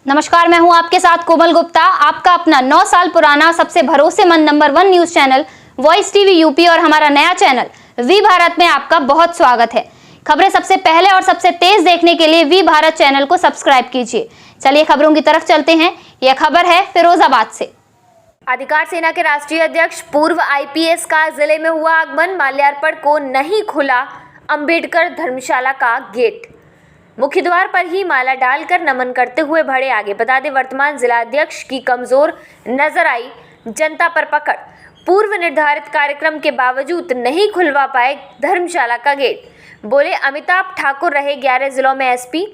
नमस्कार, मैं हूं आपके साथ कोमल गुप्ता। आपका अपना 9 साल पुराना सबसे भरोसेमंद number 1 news channel voice TV UP और हमारा नया चैनल वी भारत में आपका बहुत स्वागत है। खबरें सबसे पहले और सबसे तेज देखने के लिए वी भारत चैनल को सब्सक्राइब कीजिए। चलिए खबरों की तरफ चलते हैं। यह खबर है फिरोजाबाद से। अधिकार सेना के राष्ट्रीय अध्यक्ष पूर्व आईपीएस का जिले में हुआ आगमन। माल्यार्पण को नहीं खुला अंबेडकर धर्मशाला का गेट। मुख्य द्वार पर ही माला डालकर नमन करते हुए बढ़े आगे। बता दें, वर्तमान जिलाध्यक्ष की कमजोर नजर आई जनता पर पकड़। पूर्व निर्धारित कार्यक्रम के बावजूद नहीं खुलवा पाए धर्मशाला का गेट। बोले अमिताभ ठाकुर रहे 11 जिलों में एसपी।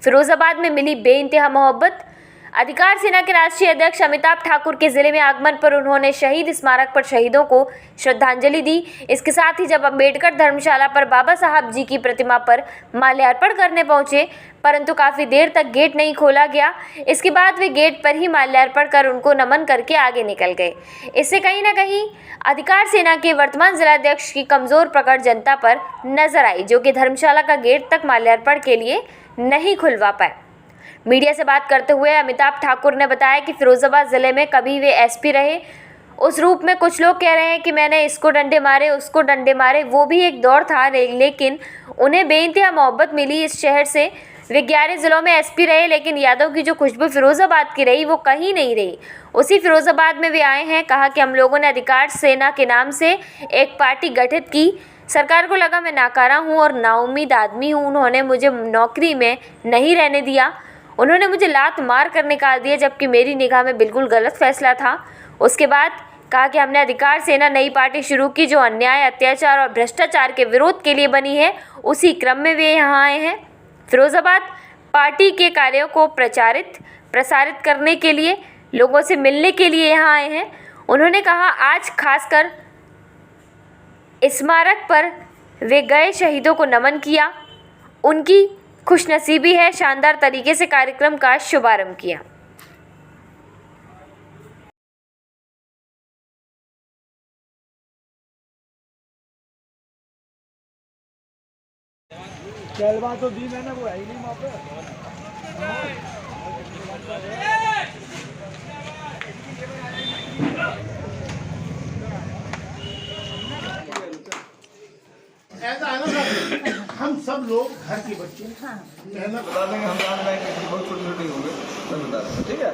फिरोजाबाद में मिली बेइंतहा मोहब्बत। अधिकार सेना के राष्ट्रीय अध्यक्ष अमिताभ ठाकुर के जिले में आगमन पर उन्होंने शहीद स्मारक पर शहीदों को श्रद्धांजलि दी। इसके साथ ही जब अंबेडकर धर्मशाला पर बाबा साहब जी की प्रतिमा पर माल्यार्पण करने पहुंचे, परंतु काफी देर तक गेट नहीं खोला गया। इसके बाद वे गेट पर ही माल्यार्पण कर उनको नमन करके आगे निकल गए। इससे कहीं न कहीं अधिकार सेना के वर्तमान जिलाध्यक्ष की कमजोर पकड़ जनता पर नजर आई, जो कि धर्मशाला का गेट तक माल्यार्पण के लिए नहीं खुलवा पाए। मीडिया से बात करते हुए अमिताभ ठाकुर ने बताया कि फिरोजाबाद जिले में कभी वे एसपी रहे उस रूप में। कुछ लोग कह रहे हैं कि मैंने इसको डंडे मारे, उसको डंडे मारे, वो भी एक दौर था, लेकिन उन्हें बेइंतहा मोहब्बत मिली इस शहर से। वे 11 जिलों में एसपी रहे, लेकिन यादव की जो खुशबू फिरोजाबाद की रही वो कहीं नहीं रही। उसी फिरोजाबाद में वे आए हैं। कहा कि हम लोगों ने अधिकार सेना के नाम से एक पार्टी गठित की। सरकार को लगा मैं नाकारा हूँ और नाउम्मीद आदमी हूँ। उन्होंने मुझे नौकरी में नहीं रहने दिया। उन्होंने मुझे लात मार कर निकाल दिया, जबकि मेरी निगाह में बिल्कुल गलत फैसला था। उसके बाद कहा कि हमने अधिकार सेना नई पार्टी शुरू की जो अन्याय, अत्याचार और भ्रष्टाचार के विरोध के लिए बनी है। उसी क्रम में वे यहाँ आए हैं। फिरोजाबाद पार्टी के कार्यों को प्रसारित करने के लिए, लोगों से मिलने के लिए यहाँ आए हैं। उन्होंने कहा आज खासकर स्मारक पर वे गए, शहीदों को नमन किया। उनकी खुशनसीबी है, शानदार तरीके से कार्यक्रम का शुभारंभ किया। जलवा तो दी मैंने, वो है ही नहीं वहाँ पे। ऐसा है ना सर, हम सब लोग घर के बच्चे मेहनत बता देंगे। हम जान रहे हैं कि बहुत छोटी छोटी होंगे तो बता देंगे, ठीक है।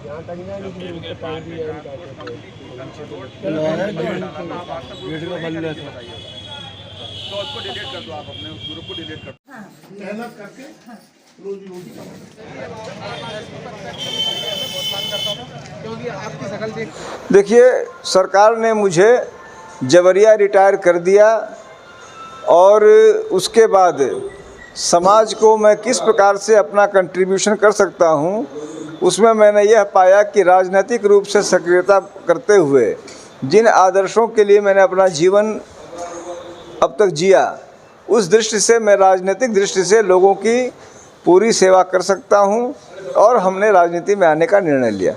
यहाँ तक ना लेकिन पानी तो उसको डिलीट कर दो, आप अपने उस ग्रुप को डिलीट कर दो। मेहनत करके रोजी रोटी क्योंकि आपकी शकल देखिए, सरकार ने मुझे जबरिया रिटायर कर दिया और उसके बाद समाज को मैं किस प्रकार से अपना कंट्रीब्यूशन कर सकता हूं, उसमें मैंने यह पाया कि राजनीतिक रूप से सक्रियता करते हुए जिन आदर्शों के लिए मैंने अपना जीवन अब तक जिया, उस दृष्टि से मैं राजनीतिक दृष्टि से लोगों की पूरी सेवा कर सकता हूं और हमने राजनीति में आने का निर्णय लिया।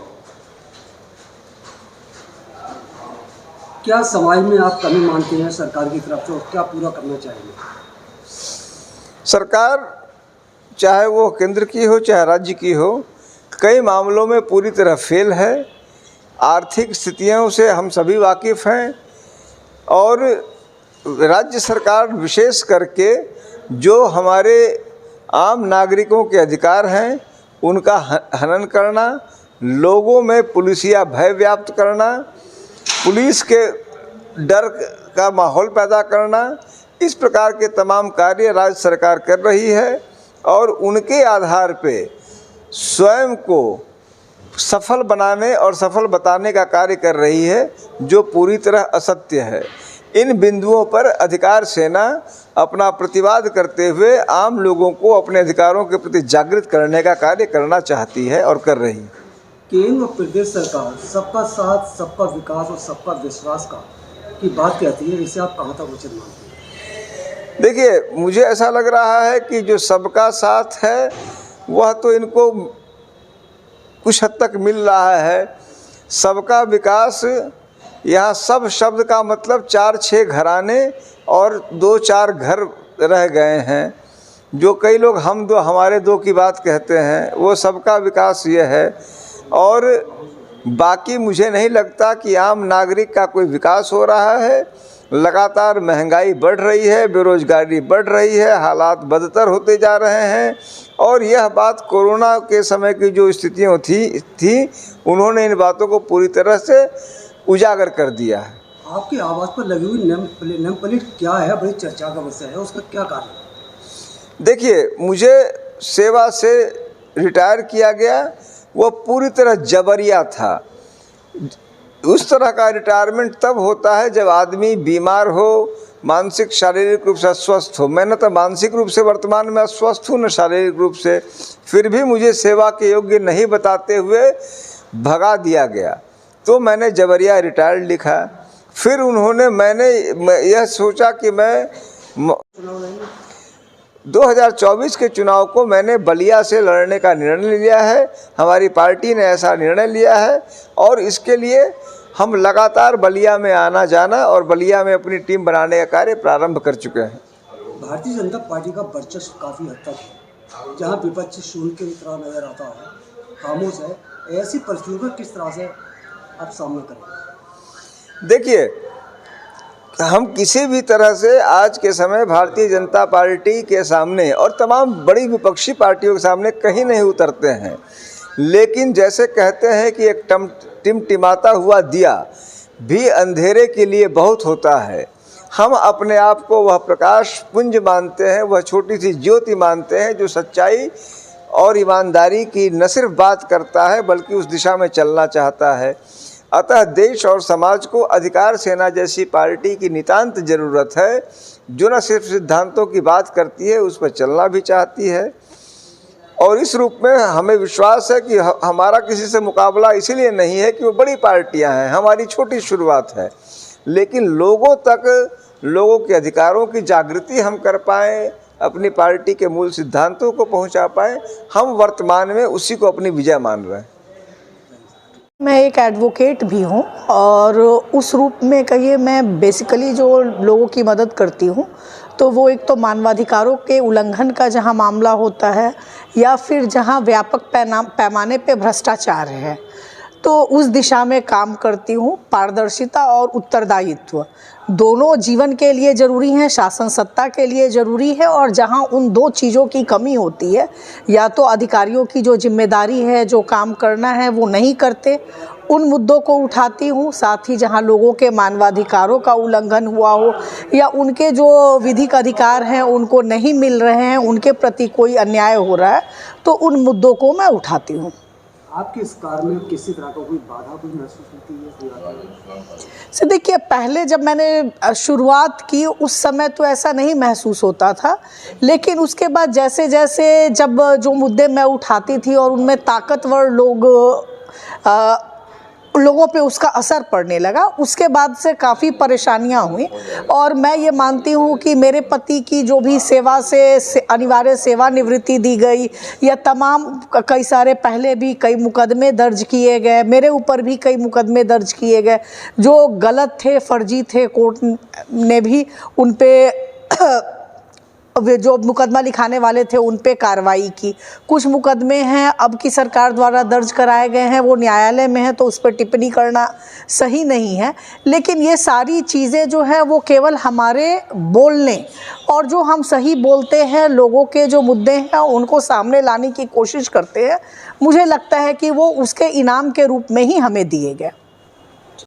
क्या समाज में आप कमी मानते हैं सरकार की तरफ से, क्या पूरा करना चाहिए? सरकार चाहे वो केंद्र की हो चाहे राज्य की हो, कई मामलों में पूरी तरह फेल है। आर्थिक स्थितियों से हम सभी वाकिफ़ हैं और राज्य सरकार विशेष करके जो हमारे आम नागरिकों के अधिकार हैं उनका हनन करना, लोगों में पुलिसिया भय व्याप्त करना, पुलिस के डर का माहौल पैदा करना, इस प्रकार के तमाम कार्य राज्य सरकार कर रही है और उनके आधार पे स्वयं को सफल बनाने और सफल बताने का कार्य कर रही है, जो पूरी तरह असत्य है। इन बिंदुओं पर अधिकार सेना अपना प्रतिवाद करते हुए आम लोगों को अपने अधिकारों के प्रति जागृत करने का कार्य करना चाहती है और कर रही है। केंद्र और प्रदेश सरकार सबका साथ, सबका विकास और सबका विश्वास का की बात कहती है, इसे आप कहाँ तक उचित मानते हैं? देखिए, मुझे ऐसा लग रहा है कि जो सबका साथ है वह तो इनको कुछ हद तक मिल रहा है। सबका विकास, यहाँ सब शब्द का मतलब 4-6 घराने और 2-4 घर रह गए हैं। जो कई लोग हम दो हमारे दो की बात कहते हैं, वो सबका विकास ये है। और बाकी मुझे नहीं लगता कि आम नागरिक का कोई विकास हो रहा है। लगातार महंगाई बढ़ रही है, बेरोजगारी बढ़ रही है, हालात बदतर होते जा रहे हैं। और यह बात कोरोना के समय की जो स्थितियाँ थी उन्होंने इन बातों को पूरी तरह से उजागर कर दिया है। आपकी आवाज़ पर लगी हुई नेम प्लेट क्या है? बड़ी चर्चा का विषय है, उसका क्या कारण? देखिए, मुझे सेवा से रिटायर किया गया, वो पूरी तरह जबरिया था। उस तरह का रिटायरमेंट तब होता है जब आदमी बीमार हो, मानसिक शारीरिक रूप से अस्वस्थ हो। मैं न तो मानसिक रूप से वर्तमान में अस्वस्थ हूँ, न शारीरिक रूप से, फिर भी मुझे सेवा के योग्य नहीं बताते हुए भगा दिया गया। तो मैंने जबरिया रिटायर्ड लिखा। फिर मैंने यह सोचा कि मैं 2024 के चुनाव को मैंने बलिया से लड़ने का निर्णय लिया है। हमारी पार्टी ने ऐसा निर्णय लिया है और इसके लिए हम लगातार बलिया में आना जाना और बलिया में अपनी टीम बनाने का कार्य प्रारंभ कर चुके हैं। भारतीय जनता पार्टी का वर्चस्व काफ़ी हद तक है, जहाँ विपक्ष शून्य की तरह नजर आता है, खामोश है। ऐसी परिस्थितियों में किस तरह से आप सामना करें? देखिए, हम किसी भी तरह से आज के समय भारतीय जनता पार्टी के सामने और तमाम बड़ी विपक्षी पार्टियों के सामने कहीं नहीं उतरते हैं। लेकिन जैसे कहते हैं कि एक टिमटिमाता हुआ दिया भी अंधेरे के लिए बहुत होता है। हम अपने आप को वह प्रकाश पुंज मानते हैं, वह छोटी सी ज्योति मानते हैं जो सच्चाई और ईमानदारी की न सिर्फ बात करता है बल्कि उस दिशा में चलना चाहता है। अतः देश और समाज को अधिकार सेना जैसी पार्टी की नितांत ज़रूरत है, जो न सिर्फ सिद्धांतों की बात करती है, उस पर चलना भी चाहती है। और इस रूप में हमें विश्वास है कि हमारा किसी से मुकाबला इसीलिए नहीं है कि वो बड़ी पार्टियां हैं, हमारी छोटी शुरुआत है। लेकिन लोगों तक लोगों के अधिकारों की जागृति हम कर पाएँ, अपनी पार्टी के मूल सिद्धांतों को पहुंचा पाएँ, हम वर्तमान में उसी को अपनी विजय मान रहे हैं। मैं एक एडवोकेट भी हूँ और उस रूप में कहिए मैं बेसिकली जो लोगों की मदद करती हूँ, तो वो एक तो मानवाधिकारों के उल्लंघन का जहाँ मामला होता है या फिर जहाँ व्यापक पैमाने पे भ्रष्टाचार है, तो उस दिशा में काम करती हूँ। पारदर्शिता और उत्तरदायित्व दोनों जीवन के लिए ज़रूरी हैं, शासन सत्ता के लिए ज़रूरी है। और जहाँ उन दो चीज़ों की कमी होती है, या तो अधिकारियों की जो जिम्मेदारी है, जो काम करना है, वो नहीं करते, उन मुद्दों को उठाती हूँ। साथ ही जहाँ लोगों के मानवाधिकारों का उल्लंघन हुआ हो या उनके जो विधिक अधिकार हैं उनको नहीं मिल रहे हैं, उनके प्रति कोई अन्याय हो रहा है, तो उन मुद्दों को मैं उठाती हूँ। आपके इस कार्य में किसी तरह का कोई बाधा भी महसूस होती है? से देखिए, पहले जब मैंने शुरुआत की उस समय तो ऐसा नहीं महसूस होता था, लेकिन उसके बाद जैसे जैसे जब जो मुद्दे मैं उठाती थी और उनमें ताकतवर लोगों पे उसका असर पड़ने लगा, उसके बाद से काफ़ी परेशानियां हुई। और मैं ये मानती हूँ कि मेरे पति की जो भी सेवा से अनिवार्य सेवानिवृत्ति दी गई, या तमाम कई सारे पहले भी कई मुकदमे दर्ज किए गए, मेरे ऊपर भी कई मुकदमे दर्ज किए गए जो गलत थे, फर्जी थे। कोर्ट ने भी उन पे वे जो मुकदमा लिखाने वाले थे उन पे कार्रवाई की। कुछ मुकदमे हैं अब की सरकार द्वारा दर्ज कराए गए हैं, वो न्यायालय में है, तो उस पर टिप्पणी करना सही नहीं है। लेकिन ये सारी चीज़ें जो है वो केवल हमारे बोलने और जो हम सही बोलते हैं, लोगों के जो मुद्दे हैं उनको सामने लाने की कोशिश करते हैं, मुझे लगता है कि वो उसके इनाम के रूप में ही हमें दिए गए।